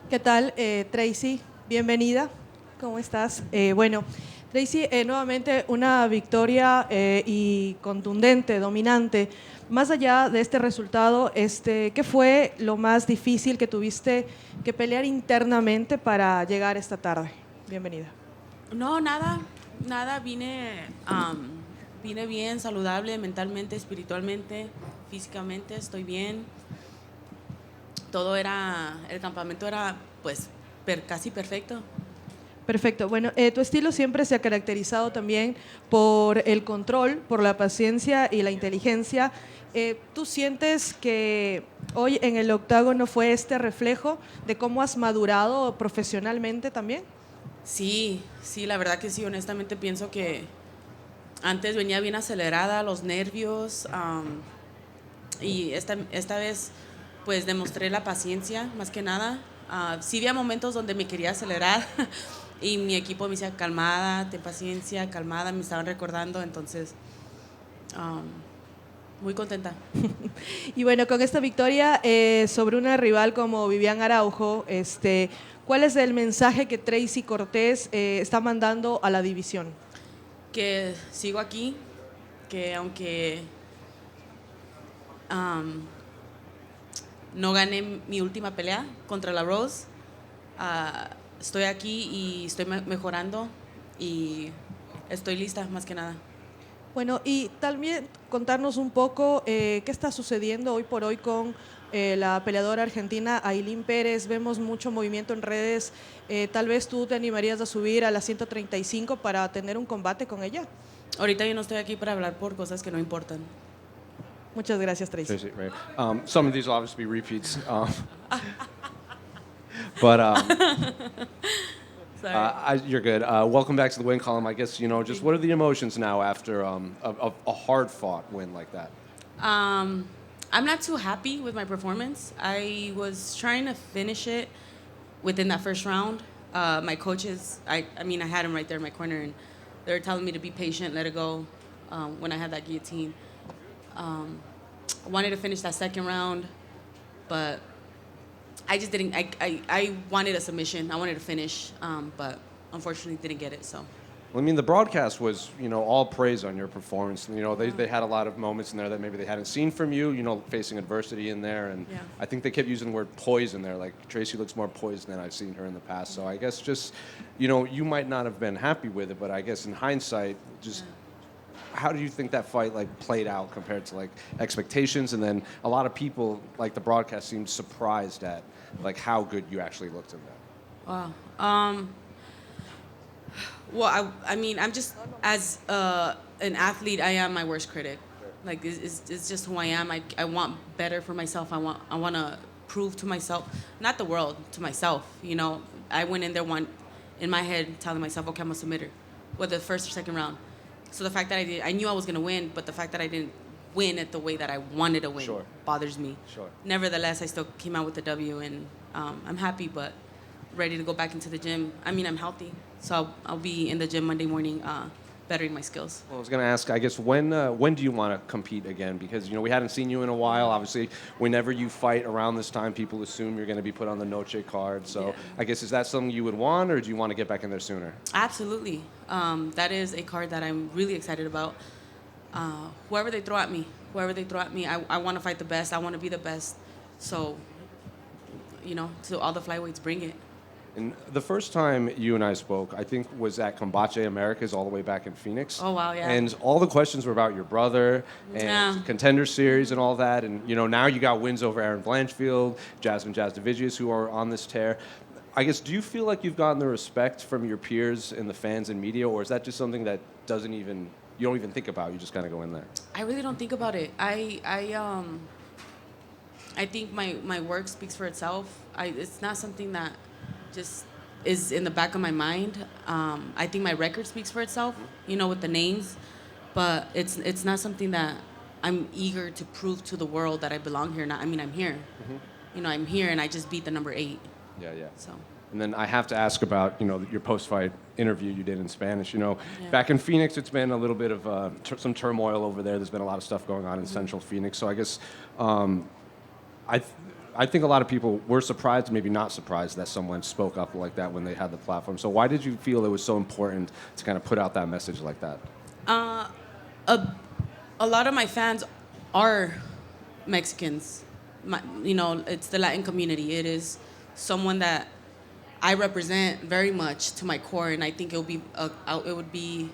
¿Qué tal, Tracy? Bienvenida. ¿Cómo estás? Bueno, Tracy, nuevamente una victoria y contundente, dominante. Más allá de este resultado, ¿qué fue lo más difícil que tuviste que pelear internamente para llegar esta tarde? Bienvenida. No, nada, nada. Vine bien, saludable, mentalmente, espiritualmente, físicamente. Estoy bien. El campamento era, pues, casi perfecto. Perfecto. Bueno, tu estilo siempre se ha caracterizado también por el control, por la paciencia y la inteligencia. ¿Tú sientes que hoy en el octágono fue este reflejo de cómo has madurado profesionalmente también? Sí, sí, la verdad que sí. Honestamente pienso que antes venía bien acelerada, los nervios, y esta vez, pues, demostré la paciencia, más que nada. Sí había momentos donde me quería acelerar y mi equipo me decía, calmada, ten paciencia, calmada, me estaban recordando, entonces, um, muy contenta. Y bueno, con esta victoria sobre una rival como Viviane Araujo, ¿cuál es el mensaje que Tracy Cortez está mandando a la división? Que sigo aquí, que aunque um, no gané mi última pelea contra la Rose, estoy aquí y estoy mejorando y estoy lista más que nada. Bueno, y también contarnos un poco qué está sucediendo hoy por hoy con la peleadora argentina Ailín Pérez. Vemos mucho movimiento en redes. Tal vez tú te animarías a subir a la 135 para tener un combate con ella. Ahorita yo no estoy aquí para hablar por cosas que no importan. Muchas gracias, Tracy. Tracy, right. Some of these will obviously be repeats. But Sorry. you're good. Welcome back to the win column. I guess, just what are the emotions now after a hard-fought win like that? I'm not too happy with my performance. I was trying to finish it within that first round. My coaches, I mean, I had them right there in my corner, and they were telling me to be patient, let it go. When I had that guillotine, I wanted to finish that second round, but I just didn't. I wanted a submission. I wanted to finish, but unfortunately didn't get it. So. Well, I mean, the broadcast was, all praise on your performance. They had a lot of moments in there that maybe they hadn't seen from you, facing adversity in there. And Yeah. I think they kept using the word poise in there. Like, Tracy looks more poised than I've seen her in the past. So I guess just, you might not have been happy with it, but I guess in hindsight, just how do you think that fight, played out compared to, expectations? And then a lot of people, the broadcast, seemed surprised at, how good you actually looked in that. Wow. Well, I mean, I'm just, as an athlete, I am my worst critic. Like, it's just who I am. I want better for myself. I want to prove to myself, not the world, to myself. I went in there in my head telling myself, okay, I'm a submitter, whether the first or second round. So the fact that I knew I was going to win, but the fact that I didn't win it the way that I wanted to win Sure. bothers me. Sure. Nevertheless, I still came out with the W, and I'm happy, but ready to go back into the gym. I mean, I'm healthy, so I'll be in the gym Monday morning, bettering my skills. Well, I was going to ask, I guess, when do you want to compete again? Because, we hadn't seen you in a while. Obviously, whenever you fight around this time, people assume you're going to be put on the Noche card. So Yeah. I guess, is that something you would want, or do you want to get back in there sooner? Absolutely. That is a card that I'm really excited about. Whoever they throw at me, I want to fight the best. I want to be the best. So, to all the flyweights, bring it. And the first time you and I spoke, I think, was at Combate Americas all the way back in Phoenix. Oh, wow, yeah. And all the questions were about your brother and Yeah. Contender Series and all that. And, now you got wins over Aaron Blanchfield, Jasmine Jasdovigius, who are on this tear. I guess, do you feel like you've gotten the respect from your peers and the fans and media, or is that just something that you don't even think about? You just kind of go in there? I really don't think about it. I think my work speaks for itself. It's not something that just is in the back of my mind. I think my record speaks for itself, with the names, but it's not something that I'm eager to prove to the world that I belong here. I mean, I'm here. Mm-hmm. I'm here, and I just beat the number 8. Yeah, yeah. So. And then I have to ask about, your post-fight interview you did in Spanish. Back in Phoenix, it's been a little bit of some turmoil over there. There's been a lot of stuff going on in Central Phoenix. So I guess I think a lot of people were surprised, maybe not surprised, that someone spoke up like that when they had the platform. So why did you feel it was so important to kind of put out that message like that? A lot of my fans are Mexicans. It's the Latin community. It is someone that I represent very much to my core, and I think it would be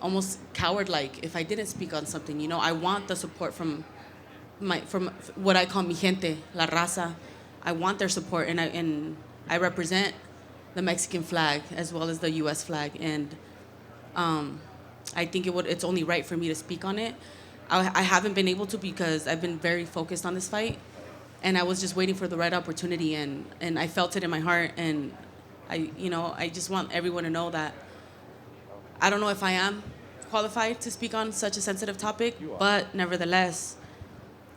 almost coward-like if I didn't speak on something. I want the support from what I call mi gente, la raza. I want their support, and I represent the Mexican flag as well as the U.S. flag, and I think it's only right for me to speak on it. I haven't been able to because I've been very focused on this fight, and I was just waiting for the right opportunity, and I felt it in my heart, and I just want everyone to know that I don't know if I am qualified to speak on such a sensitive topic, but nevertheless,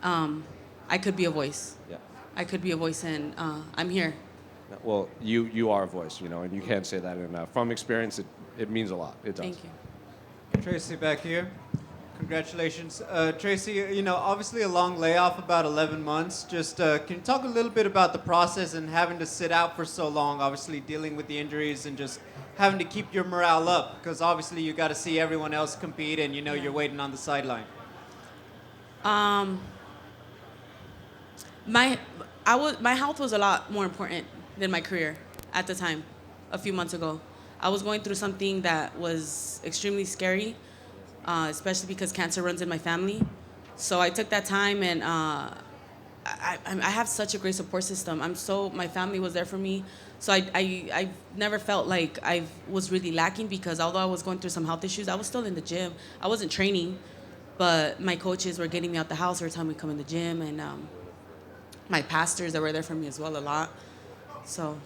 I could be a voice. Yeah. I could be a voice, and I'm here. Well, you are a voice, and you can't say that enough. From experience, it means a lot. It does. Thank you. Tracy, back here. Congratulations. Tracy, obviously a long layoff, about 11 months. Just can you talk a little bit about the process and having to sit out for so long, obviously dealing with the injuries and just having to keep your morale up? Because obviously you got to see everyone else compete and you're waiting on the sideline. My health was a lot more important than my career at the time, a few months ago. I was going through something that was extremely scary, especially because cancer runs in my family. So I took that time, and I have such a great support system. My family was there for me. So I never felt like I was really lacking, because although I was going through some health issues, I was still in the gym. I wasn't training, but my coaches were getting me out the house every time we come in the gym, and my pastors that were there for me as well a lot. So.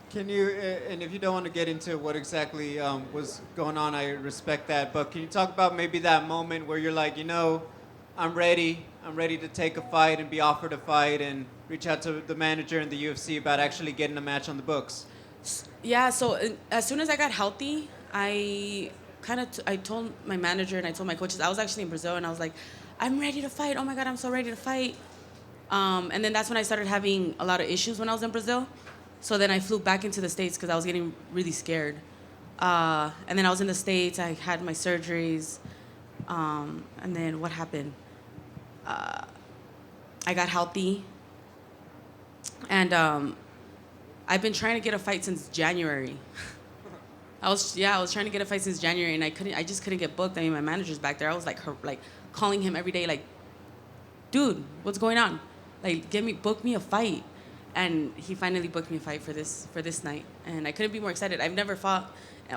Can you, and if you don't want to get into what exactly was going on, I respect that, but can you talk about maybe that moment where you're like, I'm ready to take a fight and be offered a fight, and reach out to the manager in the UFC about actually getting a match on the books? Yeah, so as soon as I got healthy, I told my manager and I told my coaches, I was actually in Brazil, and I was like, I'm ready to fight. Oh my God, I'm so ready to fight. And then that's when I started having a lot of issues when I was in Brazil. So then I flew back into the States because I was getting really scared. And then I was in the States. I had my surgeries. And then what happened? I got healthy. And I've been trying to get a fight since January. I was trying to get a fight since January, and I just couldn't get booked. I mean, my manager's back there. I was like calling him every day, like, dude, what's going on? Like, book me a fight. And he finally booked me a fight for this night, and I couldn't be more excited. I've never fought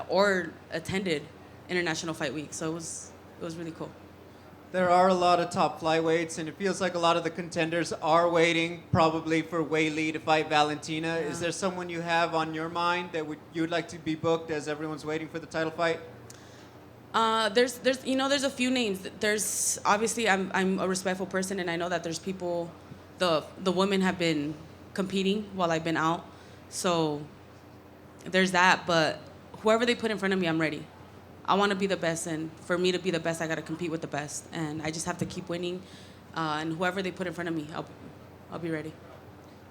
or attended International Fight Week, so it was really cool. There are a lot of top flyweights, and it feels like a lot of the contenders are waiting probably for Wei Li to fight Valentina. Yeah. Is there someone you have on your mind that you would like to be booked as everyone's waiting for the title fight? There's a few names. There's obviously I'm a respectful person, and I know that there's people. The women have been competing while I've been out, so there's that. But whoever they put in front of me, I'm ready. I want to be the best, and for me to be the best, I got to compete with the best, and I just have to keep winning. And whoever they put in front of me, I'll be ready.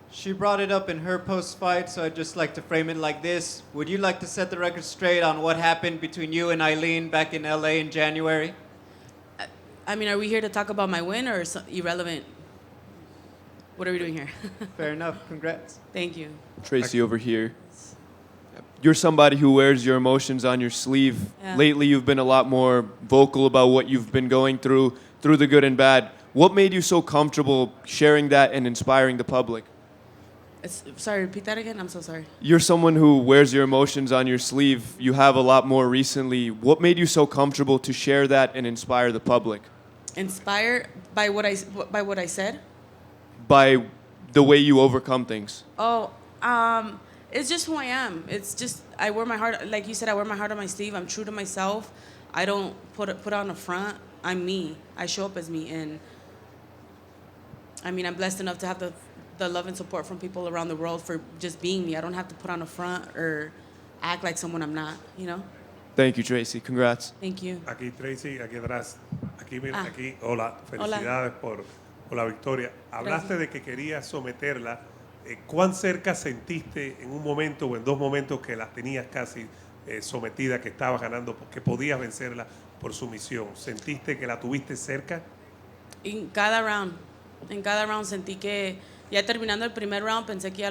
She brought it up in her post-fight, so I'd just like to frame it like this. Would you like to set the record straight on what happened between you and Eileen back in LA in January? I mean, are we here to talk about my win or irrelevant? What are we doing here? Fair enough. Congrats. Thank you. Tracy over here. You're somebody who wears your emotions on your sleeve. Yeah. Lately, you've been a lot more vocal about what you've been going through the good and bad. What made you so comfortable sharing that and inspiring the public? Sorry, repeat that again? I'm so sorry. You're someone who wears your emotions on your sleeve. You have a lot more recently. What made you so comfortable to share that and inspire the public? Inspired by what I said? By the way you overcome things. Oh, it's just who I am. It's just I wear my heart, like you said, I wear my heart on my sleeve. I'm true to myself. I don't put on a front. I'm me. I show up as me, and I mean, I'm blessed enough to have the love and support from people around the world for just being me. I don't have to put on a front or act like someone I'm not, Thank you, Tracy. Congrats. Thank you. Aquí Tracy, aquí atrás. Aquí, mira, aquí. Hola. Felicidades por por la victoria. Hablaste de que querías someterla. ¿Cuán cerca sentiste en un momento o en dos momentos que las tenías casi sometida, que estabas ganando, que podías vencerla por sumisión? ¿Sentiste que la tuviste cerca? En cada round sentí que ya terminando el primer round pensé que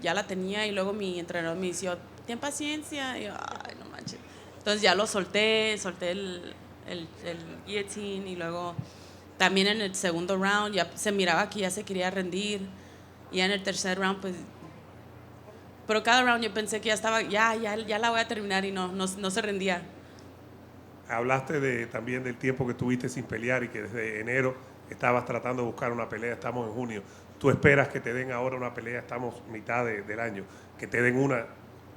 ya la tenía y luego mi entrenador me decía, ten paciencia, y yo, ay, no manches. Entonces ya lo solté el guillotine y luego también en el segundo round ya se miraba que ya se quería rendir y ya en el tercer round pues, pero cada round yo pensé que ya estaba, ya la voy a terminar y no se rendía. Hablaste también del tiempo que tuviste sin pelear y que desde enero estabas tratando de buscar una pelea. Estamos en junio. ¿Tú esperas que te den ahora una pelea? Estamos mitad del año. Que te den una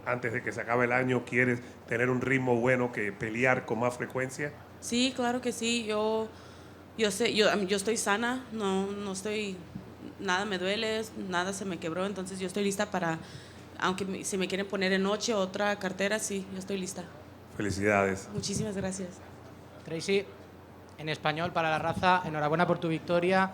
antes de que se acabe el año. ¿Quieres tener un ritmo bueno que pelear con más frecuencia? Sí, claro que sí. Yo sé, yo estoy sana, no estoy, nada me duele, nada se me quebró, entonces yo estoy lista para, aunque si me quieren poner en noche otra cartera, sí, yo estoy lista. Felicidades. Muchísimas gracias. Tracy, en español para la raza, enhorabuena por tu victoria.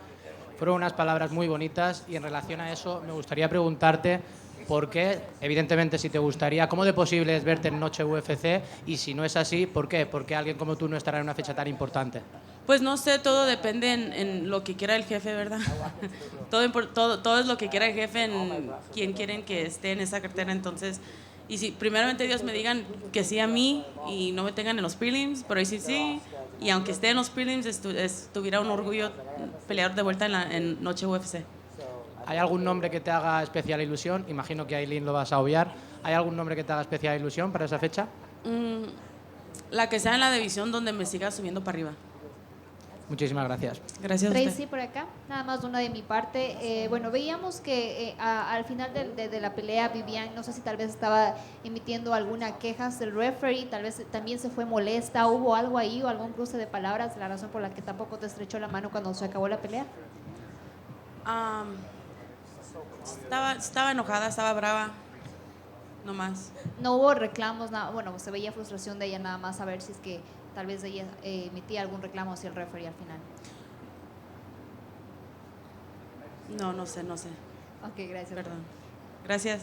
Fueron unas palabras muy bonitas y en relación a eso me gustaría preguntarte por qué, evidentemente si te gustaría, cómo de posible es verte en Noche UFC y si no es así, ¿por qué? ¿Por qué alguien como tú no estará en una fecha tan importante? Pues no sé, todo depende en lo que quiera el jefe, ¿verdad? todo es lo que quiera el jefe, en quién quieren que esté en esa cartera, entonces, y si primeramente Dios me digan que sí a mí y no me tengan en los prelims, pero ahí sí, y aunque esté en los prelims, estuviera un orgullo pelear de vuelta en Noche UFC. ¿Hay algún nombre que te haga especial ilusión? Imagino que a Aileen lo vas a obviar. ¿Hay algún nombre que te haga especial ilusión para esa fecha? La que sea en la división donde me siga subiendo para arriba. Muchísimas gracias. Gracias a usted. Tracy, por acá, nada más una de mi parte. Bueno, veíamos que al final de la pelea, Viviane, no sé si tal vez estaba emitiendo alguna queja del referee, tal vez también se fue molesta, ¿hubo algo ahí o algún cruce de palabras, la razón por la que tampoco te estrechó la mano cuando se acabó la pelea? Estaba enojada, estaba brava, no más. No hubo reclamos, nada, bueno, se veía frustración de ella nada más a ver si es que tal vez ella emitía algún reclamo hacia el referee al final. No sé. Ok, gracias. Perdón. Gracias.